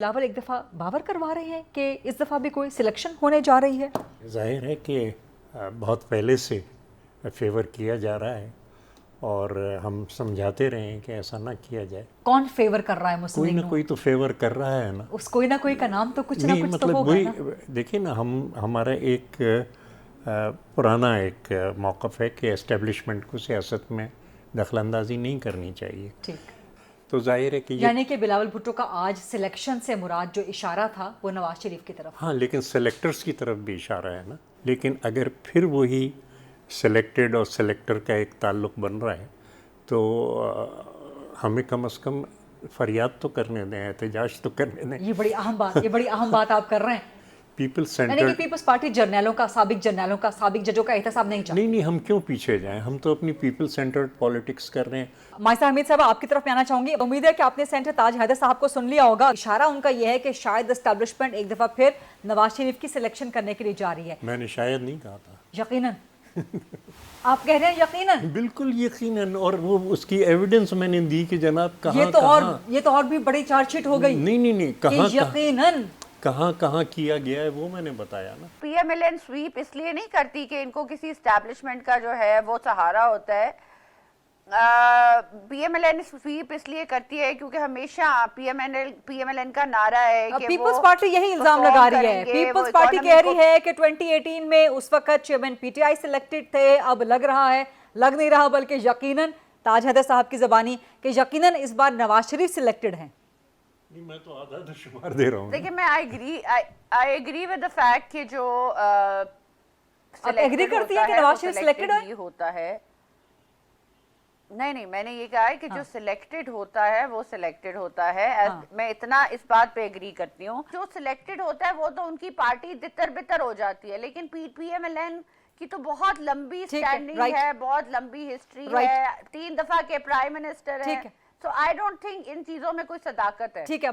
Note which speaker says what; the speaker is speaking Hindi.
Speaker 1: बिलावल एक दफ़ा बावर करवा रहे हैं कि इस दफ़ा भी कोई सिलेक्शन होने जा रही है।
Speaker 2: जाहिर है कि बहुत पहले से फेवर किया जा रहा है और हम समझाते रहे हैं कि ऐसा ना किया जाए।
Speaker 1: कौन फेवर कर रहा है मुस्लिम
Speaker 2: कोई ना
Speaker 1: लीग
Speaker 2: कोई तो फेवर कर रहा है ना।
Speaker 1: उस कोई ना कोई का नाम तो कुछ ना
Speaker 2: नहीं
Speaker 1: कुछ
Speaker 2: मतलब
Speaker 1: तो होगा
Speaker 2: वही
Speaker 1: ना।
Speaker 2: देखिए ना, हमारा एक पुराना एक मौक़िफ़ है कि एस्टेब्लिशमेंट को सियासत में दखलंदाजी नहीं करनी चाहिए।
Speaker 1: ठीक,
Speaker 2: तो जाहिर है कि ये
Speaker 1: यानी कि बिलावल भुट्टो का आज सिलेक्शन से मुराद जो इशारा था वो नवाज शरीफ की तरफ।
Speaker 2: हाँ, लेकिन सेलेक्टर्स की तरफ भी इशारा है ना। लेकिन अगर फिर वही सेलेक्टेड और सेलेक्टर का एक ताल्लुक़ बन रहा है तो हमें कम से कम फरियाद तो करने दें, एहतजाज तो करने दें।
Speaker 1: ये बड़ी अहम बात आप कर रहे हैं।
Speaker 2: पीपल
Speaker 1: यानी कि
Speaker 2: सेंटर्ड।
Speaker 1: पीपल्स पार्टी जर्नलों का, साबिक जजों का एहतसाब नहीं चाहती।
Speaker 2: नहीं, हम क्यों पीछे जाएं? हम तो अपनी पीपल सेंटर्ड पॉलिटिक्स कर रहे हैं।
Speaker 1: माइसा हमीद साहब, आपकी तरफ में आना चाहूंगी। उम्मीद है कि आपने सेंटर ताज हैदर साहब को सुन लिया होगा। इशारा उनका यह है कि शायद एस्टैब्लिशमेंट एक दफा फिर नवाज शरीफ की सिलेक्शन करने के लिए जा रही है।
Speaker 2: मैंने शायद नहीं कहा था।
Speaker 1: यकीनन आप कह रहे हैं यकीनन?
Speaker 2: बिल्कुल यकीनन, और वो उसकी एविडेंस मैंने दी कि जनाब कहाँ
Speaker 1: ये तो और भी बड़ी चार्जशीट हो गई।
Speaker 2: नहीं कहाँ
Speaker 1: यकीनन
Speaker 2: कहाँ किया गया है वो मैंने बताया ना।
Speaker 3: पीएमएलएन स्वीप इसलिए नहीं करती कि इनको किसी एस्टैब्लिशमेंट का जो है वो सहारा होता है। पीएमएलएन स्वीप इसलिए करती है क्योंकि हमेशा पीएमएलएन का नारा है कि
Speaker 1: पीपल्स पार्टी यही इल्जाम लगा रही है। पीपल्स पार्टी कह रही है कि 2018 में उस वक्त चेयरमैन पीटीआई सिलेक्टेड थे, अब लग नहीं रहा बल्कि यकीनन, ताज हैदर साहब की ज़बानी, कि यकीनन इस बार नवाज शरीफ सिलेक्टेड हैं।
Speaker 2: नहीं, मैं तो आधा शुमार दे रहा हूँ।
Speaker 3: देखिए, मैं I agree with the fact कि जो
Speaker 1: एग्री करती है कि नवाज शरीफ सिलेक्टेड
Speaker 3: होता है। नहीं, मैंने ये कहा है कि जो सिलेक्टेड होता है वो सिलेक्टेड होता है। मैं इतना इस बात पे एग्री करती हूँ। जो सिलेक्टेड होता है वो तो उनकी पार्टी तितर बितर हो जाती है, लेकिन पीएमएलएन की तो बहुत लंबी स्टैंडिंग है, बहुत लंबी हिस्ट्री है, 3 दफा के प्राइम मिनिस्टर है। सो आई डोंट थिंक इन चीजों में कोई सदाकत है।
Speaker 1: ठीक है।